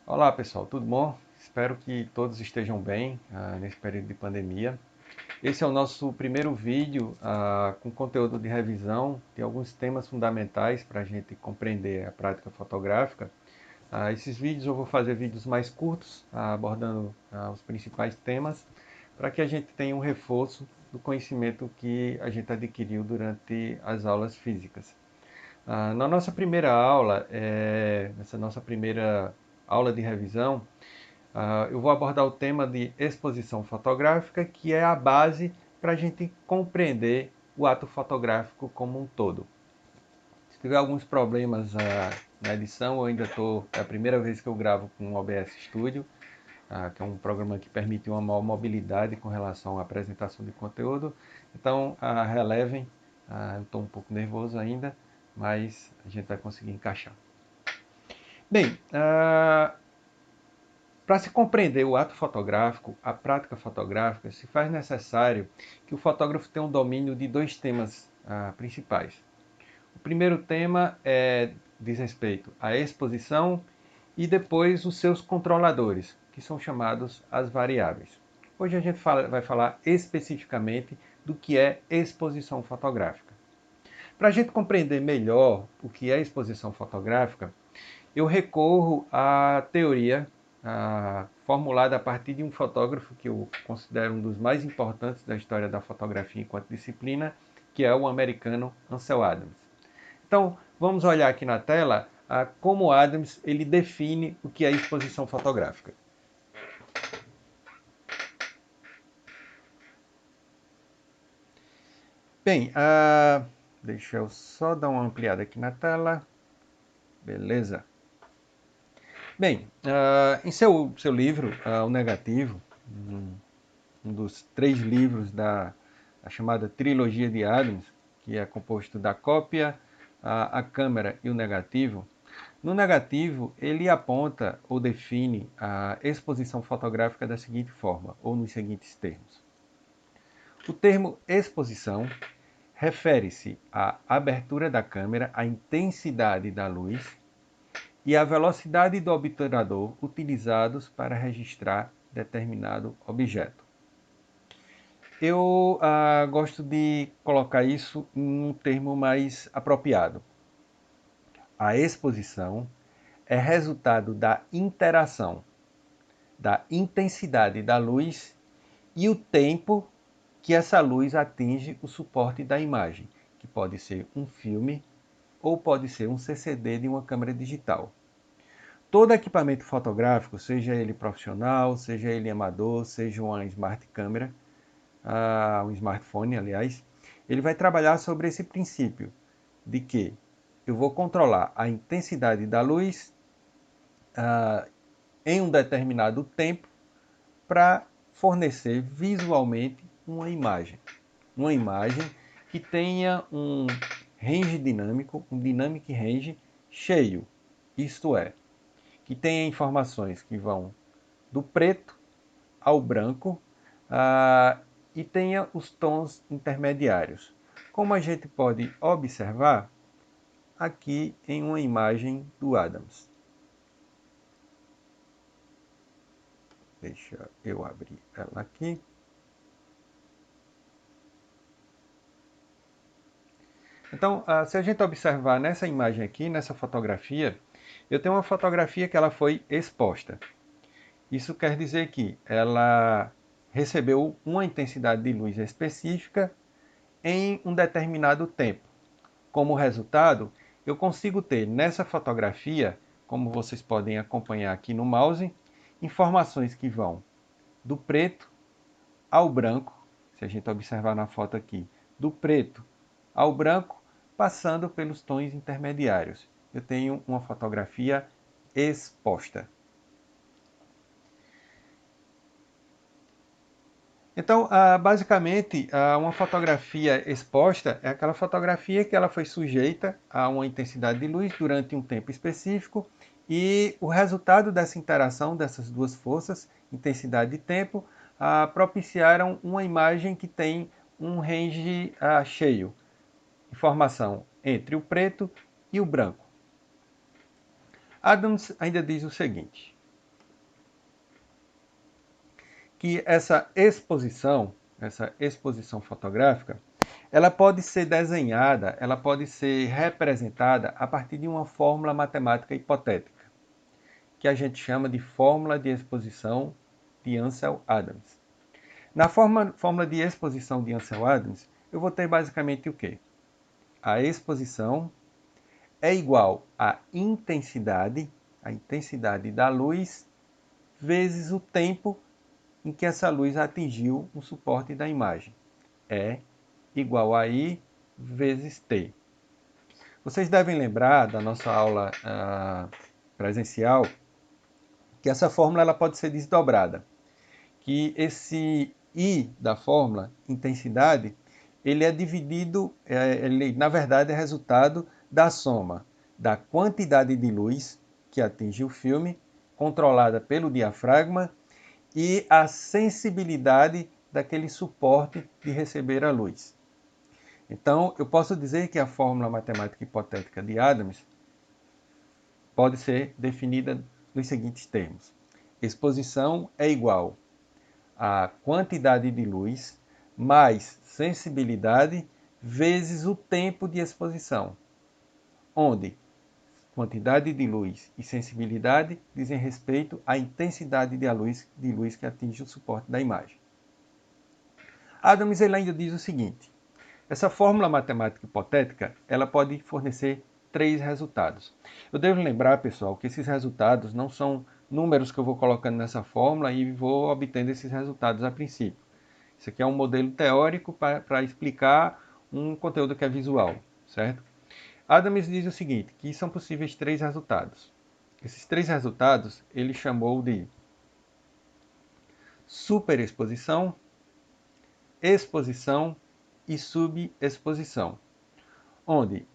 Olá pessoal, tudo bom? Espero que todos estejam bem nesse período de pandemia. Esse é o nosso primeiro vídeo com conteúdo de revisão de alguns temas fundamentais para a gente compreender a prática fotográfica. Esses vídeos eu vou fazer vídeos mais curtos, abordando os principais temas, para que a gente tenha um reforço do conhecimento que a gente adquiriu durante as aulas físicas. Na nossa primeira aula, nessa nossa primeira aula de revisão, eu vou abordar o tema de exposição fotográfica, que é a base para a gente compreender o ato fotográfico como um todo. Se tiver alguns problemas na edição, é a primeira vez que eu gravo com o OBS Studio, que é um programa que permite uma maior mobilidade com relação à apresentação de conteúdo. Então, relevem, eu estou um pouco nervoso ainda, mas a gente vai conseguir encaixar. Bem, para se compreender o ato fotográfico, a prática fotográfica, se faz necessário que o fotógrafo tenha um domínio de dois temas principais. O primeiro tema diz respeito à exposição e depois os seus controladores, que são chamados as variáveis. Hoje a gente vai falar especificamente do que é exposição fotográfica. Para a gente compreender melhor o que é exposição fotográfica, eu recorro à teoria formulada a partir de um fotógrafo que eu considero um dos mais importantes da história da fotografia enquanto disciplina, que é o americano Ansel Adams. Então, vamos olhar aqui na tela como Adams ele define o que é exposição fotográfica. Bem, deixa eu só dar uma ampliada aqui na tela. Beleza. Bem, em seu livro, O Negativo, um dos 3 livros da chamada Trilogia de Adams, que é composto da cópia, a câmera e o negativo. No negativo, ele aponta ou define a exposição fotográfica da seguinte forma, ou nos seguintes termos. O termo exposição refere-se à abertura da câmera, à intensidade da luz e à velocidade do obturador utilizados para registrar determinado objeto. Eu gosto de colocar isso em um termo mais apropriado. A exposição é resultado da interação, da intensidade da luz e o tempo que essa luz atinge o suporte da imagem, que pode ser um filme ou pode ser um CCD de uma câmera digital. Todo equipamento fotográfico, seja ele profissional, seja ele amador, seja uma smart câmera, um smartphone, aliás, ele vai trabalhar sobre esse princípio de que eu vou controlar a intensidade da luz em um determinado tempo para fornecer visualmente uma imagem. Uma imagem que tenha um range dinâmico, um dynamic range cheio, isto é, que tenha informações que vão do preto ao branco e tenha os tons intermediários. Como a gente pode observar aqui em uma imagem do Adams. Deixa eu abrir ela aqui. Então, se a gente observar nessa imagem aqui, nessa fotografia, eu tenho uma fotografia que ela foi exposta. Isso quer dizer que ela recebeu uma intensidade de luz específica em um determinado tempo. Como resultado, eu consigo ter nessa fotografia, como vocês podem acompanhar aqui no mouse, informações que vão do preto ao branco, se a gente observar na foto aqui, do preto ao branco, passando pelos tons intermediários. Eu tenho uma fotografia exposta. Então, basicamente, uma fotografia exposta é aquela fotografia que ela foi sujeita a uma intensidade de luz durante um tempo específico e o resultado dessa interação dessas duas forças, intensidade e tempo, propiciaram uma imagem que tem um range cheio, informação entre o preto e o branco. Adams ainda diz o seguinte: que essa exposição fotográfica, ela pode ser desenhada, ela pode ser representada a partir de uma fórmula matemática hipotética, que a gente chama de fórmula de exposição de Ansel-Adams. Na fórmula de exposição de Ansel-Adams, eu vou ter basicamente o quê? A exposição é igual à intensidade, a intensidade da luz, vezes o tempo em que essa luz atingiu o suporte da imagem. É igual a I vezes T. Vocês devem lembrar da nossa aula presencial que essa fórmula ela pode ser desdobrada. Que esse I da fórmula, intensidade, ele é dividido, ele na verdade é resultado da soma da quantidade de luz que atinge o filme, controlada pelo diafragma, e a sensibilidade daquele suporte de receber a luz. Então, eu posso dizer que a fórmula matemática hipotética de Adams pode ser definida nos seguintes termos. Exposição é igual a quantidade de luz mais sensibilidade vezes o tempo de exposição, onde quantidade de luz e sensibilidade dizem respeito à intensidade de luz que atinge o suporte da imagem. Adams ele ainda diz o seguinte: essa fórmula matemática hipotética ela pode fornecer 3 resultados. Eu devo lembrar, pessoal, que esses resultados não são números que eu vou colocando nessa fórmula e vou obtendo esses resultados a princípio. Isso aqui é um modelo teórico para explicar um conteúdo que é visual, certo? Adams diz o seguinte, que são possíveis 3 resultados. Esses 3 resultados ele chamou de superexposição, exposição e subexposição, onde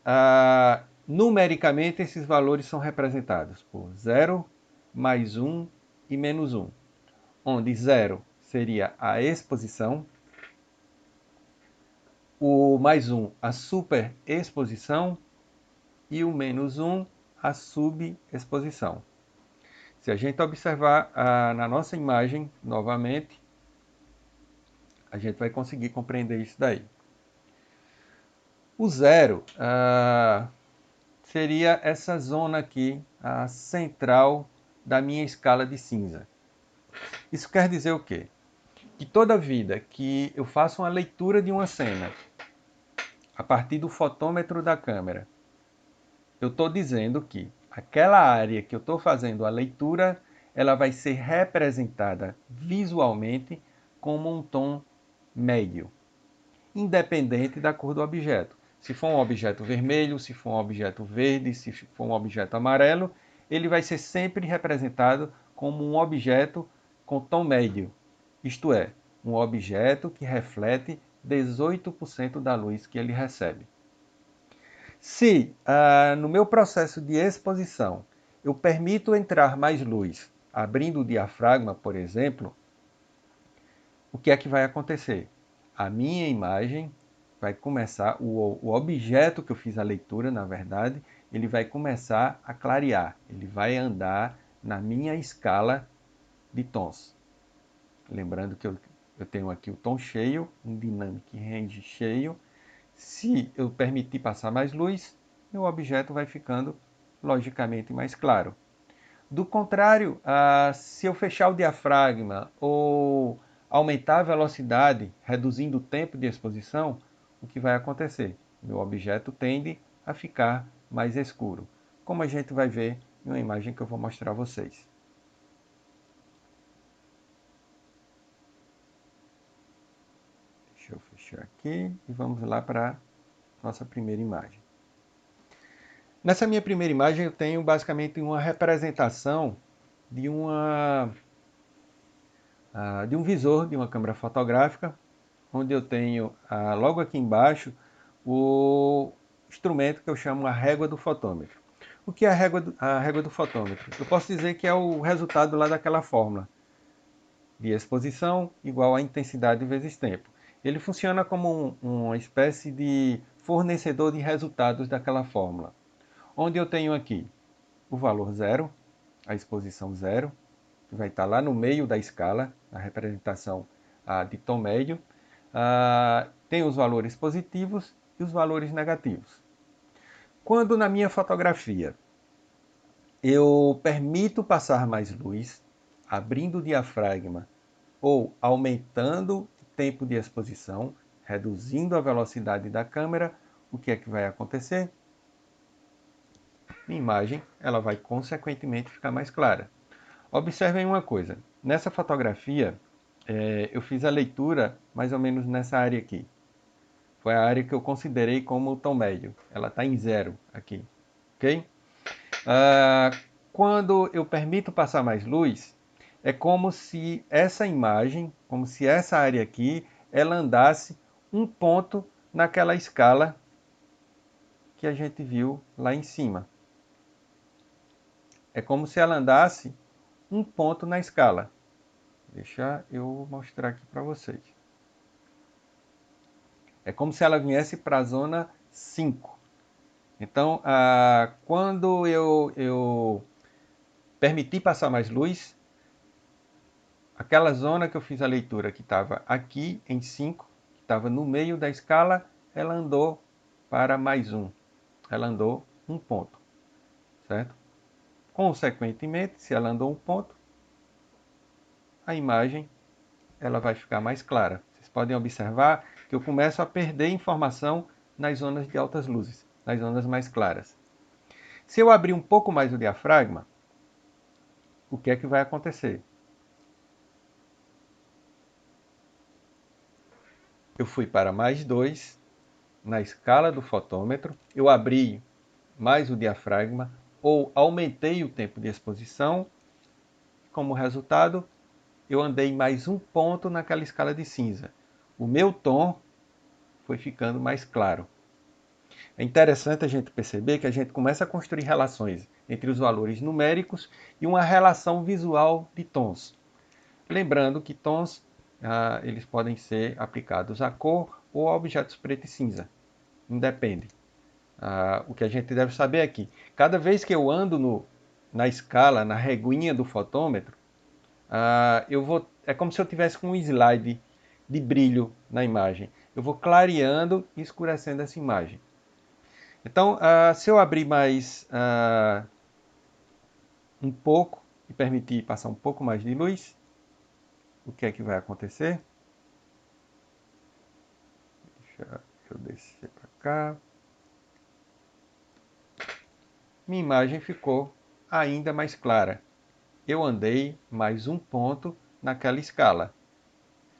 numericamente esses valores são representados por 0, mais 1 e menos 1, onde 0 seria a exposição, o mais 1 a superexposição e o menos 1 a subexposição. Se a gente observar na nossa imagem novamente, a gente vai conseguir compreender isso daí. O 0 seria essa zona aqui, a central da minha escala de cinza. Isso quer dizer o quê? Que toda vida que eu faço uma leitura de uma cena a partir do fotômetro da câmera, eu estou dizendo que aquela área que eu estou fazendo a leitura, ela vai ser representada visualmente como um tom médio, independente da cor do objeto. Se for um objeto vermelho, se for um objeto verde, se for um objeto amarelo, ele vai ser sempre representado como um objeto com tom médio, isto é, um objeto que reflete 18% da luz que ele recebe. Se no meu processo de exposição eu permito entrar mais luz, abrindo o diafragma, por exemplo, o que é que vai acontecer? A minha imagem vai começar, o objeto que eu fiz a leitura, na verdade, ele vai começar a clarear, ele vai andar na minha escala de tons. Lembrando que eu tenho aqui o tom cheio, um dynamic range cheio. Se eu permitir passar mais luz, meu objeto vai ficando logicamente mais claro. Do contrário, se eu fechar o diafragma ou aumentar a velocidade, reduzindo o tempo de exposição, o que vai acontecer? Meu objeto tende a ficar mais escuro, como a gente vai ver em uma imagem que eu vou mostrar a vocês. Deixa eu fechar aqui e vamos lá para a nossa primeira imagem. Nessa minha primeira imagem eu tenho basicamente uma representação de um visor de uma câmera fotográfica, onde eu tenho logo aqui embaixo o instrumento que eu chamo a régua do fotômetro. O que é a régua do fotômetro? Eu posso dizer que é o resultado lá daquela fórmula de exposição igual a intensidade vezes tempo. Ele funciona como uma espécie de fornecedor de resultados daquela fórmula, onde eu tenho aqui o valor 0, a exposição 0, que vai estar lá no meio da escala, a representação de tom médio. Tem os valores positivos e os valores negativos. Quando na minha fotografia eu permito passar mais luz, abrindo o diafragma ou aumentando o tempo de exposição, reduzindo a velocidade da câmera, o que é que vai acontecer? Minha imagem ela vai consequentemente ficar mais clara. Observem uma coisa, nessa fotografia eu fiz a leitura mais ou menos nessa área aqui. Foi a área que eu considerei como o tom médio. Ela está em 0 aqui, ok? Quando eu permito passar mais luz, é como se essa imagem, como se essa área aqui, ela andasse um ponto naquela escala que a gente viu lá em cima. É como se ela andasse um ponto na escala. Deixa eu mostrar aqui para vocês. É como se ela viesse para a zona 5. Então, quando eu permiti passar mais luz, aquela zona que eu fiz a leitura que estava aqui em 5, que estava no meio da escala, ela andou para mais 1. Ela andou um ponto, certo? Consequentemente, se ela andou um ponto, a imagem ela vai ficar mais clara. Vocês podem observar que eu começo a perder informação nas zonas de altas luzes, nas zonas mais claras. Se eu abrir um pouco mais o diafragma, o que é que vai acontecer? Eu fui para mais 2 na escala do fotômetro, eu abri mais o diafragma ou aumentei o tempo de exposição. Como resultado, eu andei mais um ponto naquela escala de cinza. O meu tom foi ficando mais claro. É interessante a gente perceber que a gente começa a construir relações entre os valores numéricos e uma relação visual de tons. Lembrando que tons eles podem ser aplicados à cor ou a objetos preto e cinza. Independe. O que a gente deve saber é que cada vez que eu ando na escala, na reguinha do fotômetro, é como se eu tivesse com um slide de brilho na imagem. Eu vou clareando e escurecendo essa imagem. Então, se eu abrir mais um pouco e permitir passar um pouco mais de luz, o que é que vai acontecer? Deixa eu descer para cá. Minha imagem ficou ainda mais clara. Eu andei mais um ponto naquela escala.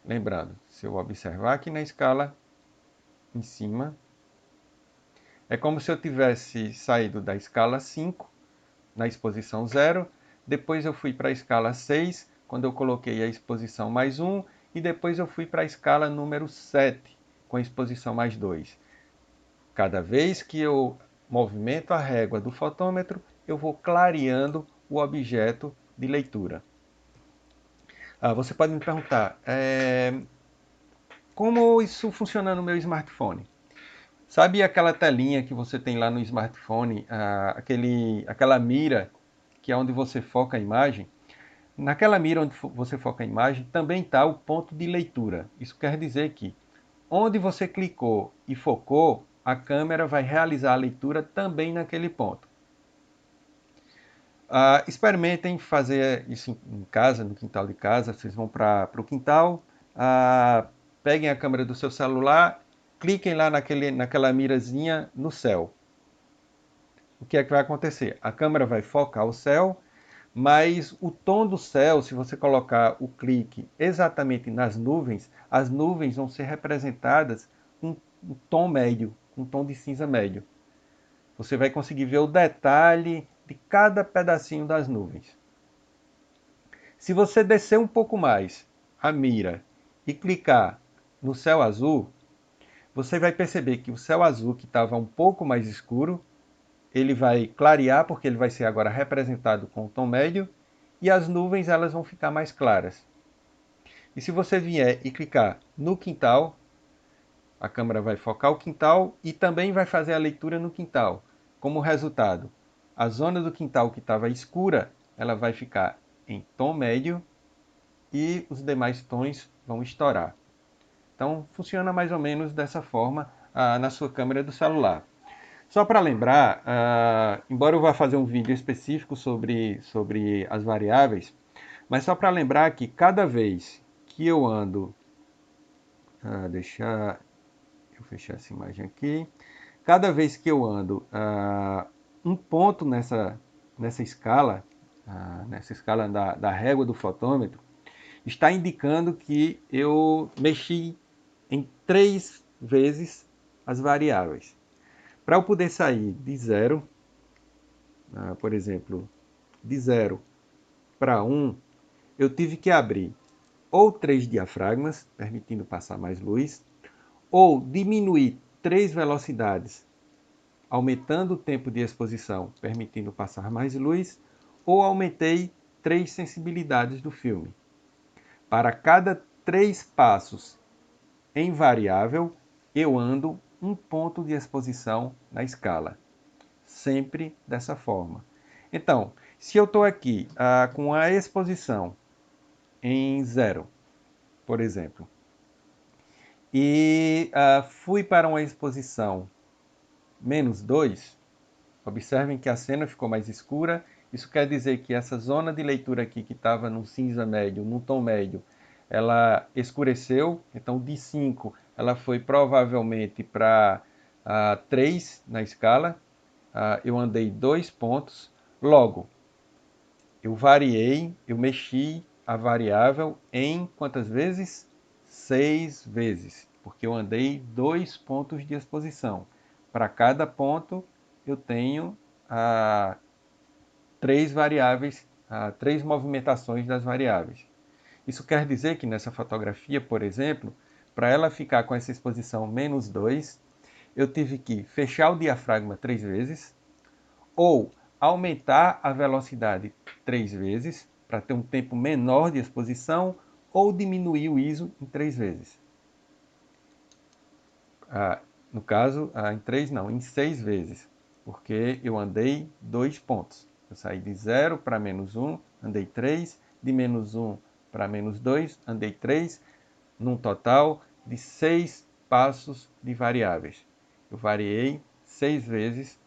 Lembrando, se eu observar aqui na escala, em cima, é como se eu tivesse saído da escala 5, na exposição 0, depois eu fui para a escala 6, quando eu coloquei a exposição mais 1, e depois eu fui para a escala número 7, com a exposição mais 2. Cada vez que eu movimento a régua do fotômetro, eu vou clareando o objeto de leitura. Você pode me perguntar, como isso funciona no meu smartphone? Sabe aquela telinha que você tem lá no smartphone, aquela mira que é onde você foca a imagem? Naquela mira onde você foca a imagem também está o ponto de leitura. Isso quer dizer que onde você clicou e focou, a câmera vai realizar a leitura também naquele ponto. Experimentem fazer isso em casa, no quintal de casa. Vocês vão para o quintal, peguem a câmera do seu celular, cliquem lá naquela mirazinha no céu. O que é que vai acontecer? A câmera vai focar o céu, mas o tom do céu, se você colocar o clique exatamente nas nuvens, as nuvens vão ser representadas com um tom médio, um tom de cinza médio. Você vai conseguir ver o detalhe de cada pedacinho das nuvens. Se você descer um pouco mais a mira e clicar no céu azul, você vai perceber que o céu azul que estava um pouco mais escuro, ele vai clarear porque ele vai ser agora representado com o tom médio e as nuvens elas vão ficar mais claras. E se você vier e clicar no quintal, a câmera vai focar o quintal e também vai fazer a leitura no quintal. Como resultado, a zona do quintal que estava escura, ela vai ficar em tom médio e os demais tons vão estourar. Então, funciona mais ou menos dessa forma na sua câmera do celular. Só para lembrar, embora eu vá fazer um vídeo específico sobre as variáveis, mas só para lembrar que cada vez que eu ando, deixa eu fechar essa imagem aqui, cada vez que eu ando um ponto nessa escala, da régua do fotômetro, está indicando que eu mexi em 3 vezes as variáveis. Para eu poder sair de 0, por exemplo, de 0 para 1, eu tive que abrir ou 3 diafragmas, permitindo passar mais luz, ou diminuir 3 velocidades, aumentando o tempo de exposição, permitindo passar mais luz, ou aumentei 3 sensibilidades do filme. Para cada 3 passos em variável, eu ando um ponto de exposição na escala. Sempre dessa forma. Então, se eu estou aqui com a exposição em 0, por exemplo, e fui para uma exposição -2, observem que a cena ficou mais escura. Isso quer dizer que essa zona de leitura aqui, que estava no cinza médio, no tom médio, ela escureceu. Então, de 5, ela foi provavelmente para 3 na escala. Eu andei 2 pontos. Logo, eu variei, eu mexi a variável em quantas vezes? 6 vezes, porque eu andei 2 pontos de exposição. Para cada ponto, eu tenho 3 variáveis, 3 movimentações das variáveis. Isso quer dizer que nessa fotografia, por exemplo, para ela ficar com essa exposição -2, eu tive que fechar o diafragma 3 vezes, ou aumentar a velocidade 3 vezes, para ter um tempo menor de exposição, ou diminuir o ISO em 3 vezes. No caso, em 3 não, em 6 vezes, porque eu andei 2 pontos. Eu saí de 0 para -1, andei 3, de -1 para -2, andei 3, num total de 6 passos de variáveis. Eu variei 6 vezes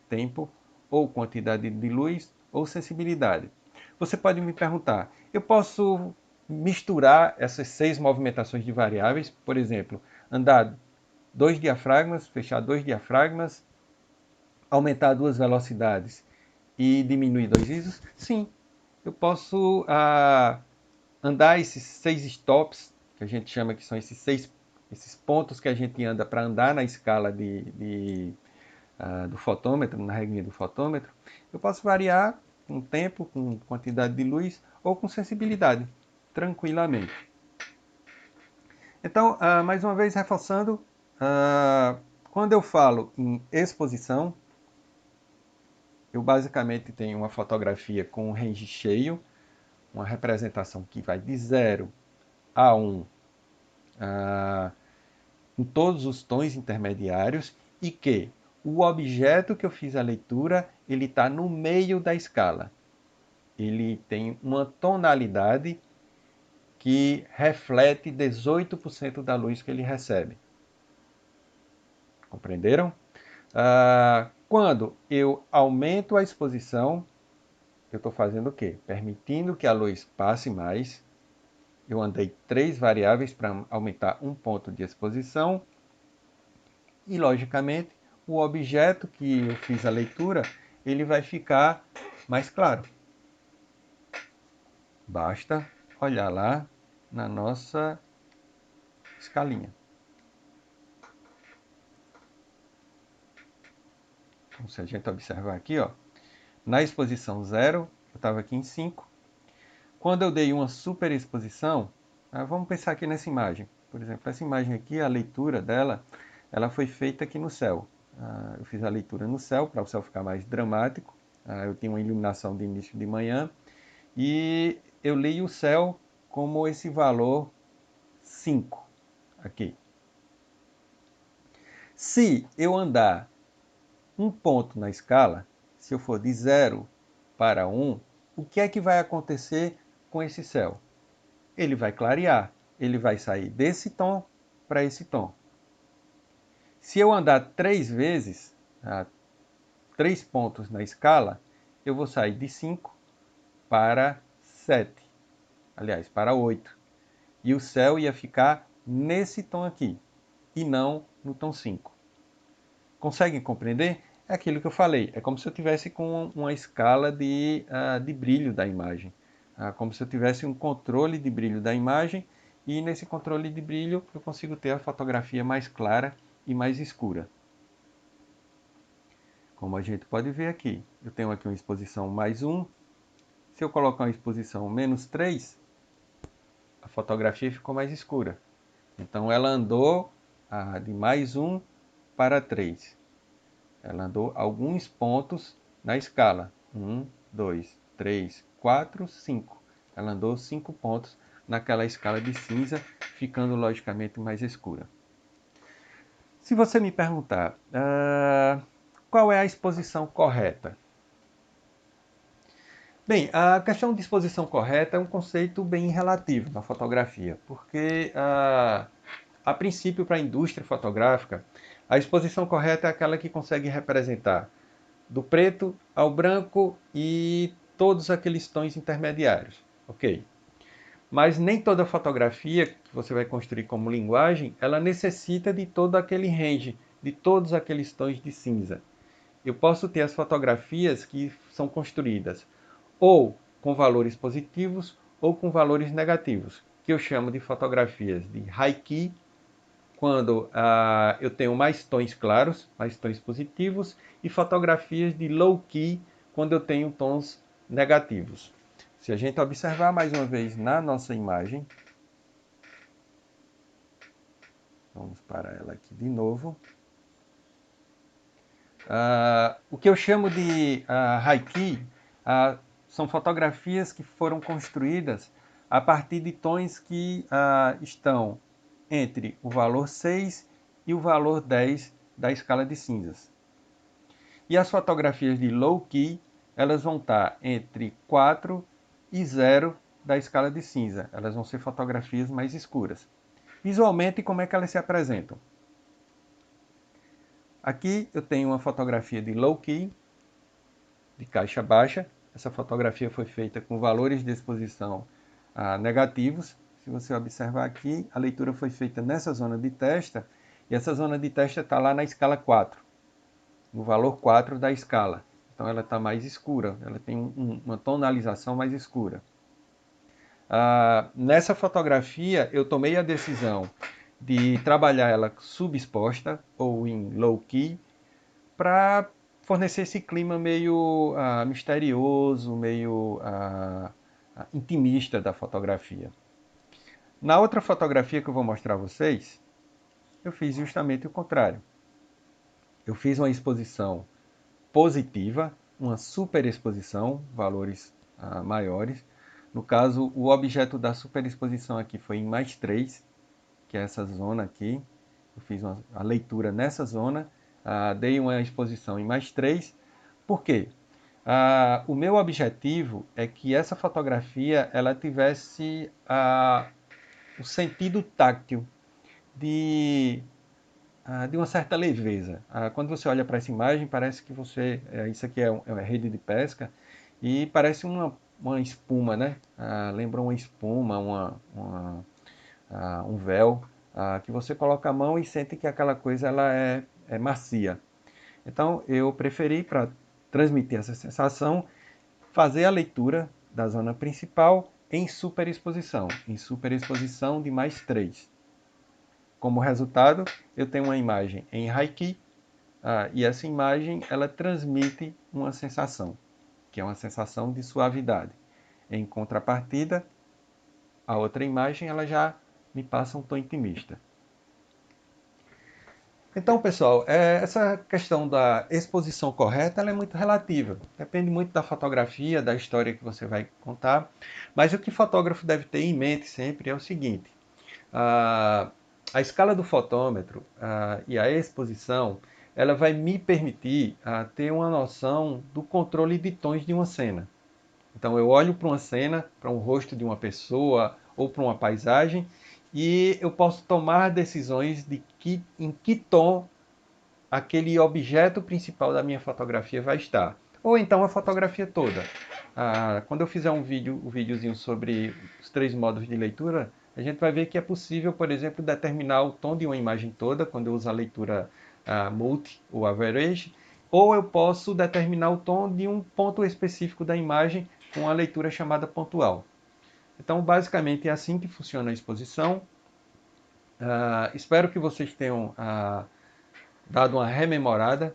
tempo, ou quantidade de luz, ou sensibilidade. Você pode me perguntar, eu posso misturar essas 6 movimentações de variáveis, por exemplo, andar 2 diafragmas, fechar 2 diafragmas, aumentar 2 velocidades e diminuir 2 ISOs? Sim, eu posso andar esses 6 stops, que a gente chama que são esses pontos que a gente anda para andar na escala do fotômetro, na reguinha do fotômetro. Eu posso variar com tempo, com quantidade de luz ou com sensibilidade, tranquilamente. Então, mais uma vez reforçando, quando eu falo em exposição, eu basicamente tenho uma fotografia com um range cheio, uma representação que vai de 0 a 1 em todos os tons intermediários, e que o objeto que eu fiz a leitura, ele está no meio da escala. Ele tem uma tonalidade que reflete 18% da luz que ele recebe. Compreenderam? Quando eu aumento a exposição, eu estou fazendo o quê? Permitindo que a luz passe mais. Eu andei 3 variáveis para aumentar um ponto de exposição. E, logicamente, o objeto que eu fiz a leitura, ele vai ficar mais claro. Basta olhar lá na nossa escalinha. Então, se a gente observar aqui, na exposição 0, eu estava aqui em 5. Quando eu dei uma superexposição, vamos pensar aqui nessa imagem. Por exemplo, essa imagem aqui, a leitura dela, ela foi feita aqui no céu. Eu fiz a leitura no céu, para o céu ficar mais dramático. Eu tinha uma iluminação de início de manhã. E eu li o céu como esse valor 5 aqui. Se eu andar um ponto na escala, se eu for de 0 para 1, o que é que vai acontecer com esse céu? Ele vai clarear, ele vai sair desse tom para esse tom. Se eu andar 3 vezes, 3 pontos na escala, eu vou sair de 5 para 7, aliás, para 8. E o céu ia ficar nesse tom aqui, e não no tom 5. Conseguem compreender? É aquilo que eu falei, é como se eu tivesse com uma escala de brilho da imagem. Como se eu tivesse um controle de brilho da imagem, e nesse controle de brilho eu consigo ter a fotografia mais clara e mais escura. Como a gente pode ver aqui, eu tenho aqui uma exposição mais 1. Se eu colocar uma exposição menos 3, a fotografia ficou mais escura. Então ela andou de mais 1 para 3. Ela andou alguns pontos na escala. 1, 2, 3, 4, 5. Ela andou 5 pontos naquela escala de cinza, ficando logicamente mais escura. Se você me perguntar qual é a exposição correta? Bem, a questão de exposição correta é um conceito bem relativo na fotografia, porque a princípio, para a indústria fotográfica, a exposição correta é aquela que consegue representar do preto ao branco e todos aqueles tons intermediários, ok? Mas nem toda fotografia que você vai construir como linguagem, ela necessita de todo aquele range, de todos aqueles tons de cinza. Eu posso ter as fotografias que são construídas ou com valores positivos ou com valores negativos, que eu chamo de fotografias de high key, quando eu tenho mais tons claros, mais tons positivos, e fotografias de low key, quando eu tenho tons negativos. Se a gente observar mais uma vez na nossa imagem, vamos para ela aqui de novo. O que eu chamo de high key são fotografias que foram construídas a partir de tons que estão entre o valor 6 e o valor 10 da escala de cinzas. E as fotografias de low key, elas vão estar entre 4 e 0 da escala de cinza. Elas vão ser fotografias mais escuras. Visualmente, como é que elas se apresentam? Aqui eu tenho uma fotografia de low key, de caixa baixa. Essa fotografia foi feita com valores de exposição negativos. Se você observar aqui, a leitura foi feita nessa zona de testa, e essa zona de testa está lá na escala 4, no valor 4 da escala. Então ela está mais escura, ela tem uma tonalização mais escura. Nessa fotografia eu tomei a decisão de trabalhar ela subexposta ou em low key, para fornecer esse clima meio misterioso, meio intimista da fotografia. Na outra fotografia que eu vou mostrar a vocês, eu fiz justamente o contrário. Eu fiz uma exposição positiva, uma superexposição, valores maiores. No caso, o objeto da superexposição aqui foi em mais 3, que é essa zona aqui. Eu fiz a leitura nessa zona, dei uma exposição em mais 3. Por quê? O meu objetivo é que essa fotografia ela tivesse o sentido táctil de, de uma certa leveza. Quando você olha para essa imagem, parece que isso aqui é uma rede de pesca e parece uma espuma, né? Lembra uma espuma, um véu, que você coloca a mão e sente que aquela coisa ela é macia. Então eu preferi, para transmitir essa sensação, fazer a leitura da zona principal em superexposição de mais 3. Como resultado, eu tenho uma imagem em high key, e essa imagem ela transmite uma sensação, que é uma sensação de suavidade. Em contrapartida, a outra imagem ela já me passa um tom intimista. Então, pessoal, essa questão da exposição correta ela é muito relativa. Depende muito da fotografia, da história que você vai contar. Mas o que o fotógrafo deve ter em mente sempre é o seguinte: a escala do fotômetro e a exposição ela vai me permitir ter uma noção do controle de tons de uma cena. Então eu olho para uma cena, para um rosto de uma pessoa ou para uma paisagem e eu posso tomar decisões em que tom aquele objeto principal da minha fotografia vai estar. Ou então a fotografia toda. Quando eu fizer um videozinho sobre os 3 modos de leitura, a gente vai ver que é possível, por exemplo, determinar o tom de uma imagem toda, quando eu uso a leitura multi ou average, ou eu posso determinar o tom de um ponto específico da imagem com a leitura chamada pontual. Então, basicamente, é assim que funciona a exposição. Espero que vocês tenham dado uma rememorada,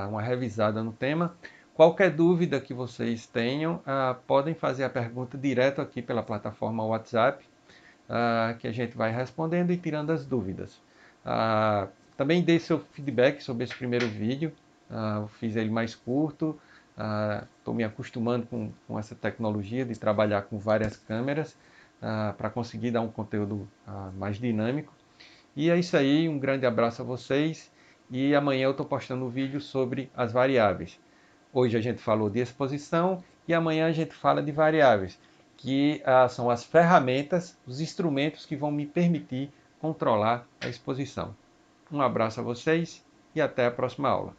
uma revisada no tema. Qualquer dúvida que vocês tenham, podem fazer a pergunta direto aqui pela plataforma WhatsApp, que a gente vai respondendo e tirando as dúvidas. Também dê seu feedback sobre esse primeiro vídeo. Eu fiz ele mais curto, estou me acostumando com essa tecnologia de trabalhar com várias câmeras para conseguir dar um conteúdo mais dinâmico. E é isso aí, um grande abraço a vocês e amanhã eu estou postando um vídeo sobre as variáveis. Hoje a gente falou de exposição e amanhã a gente fala de variáveis, que são as ferramentas, os instrumentos que vão me permitir controlar a exposição. Um abraço a vocês e até a próxima aula.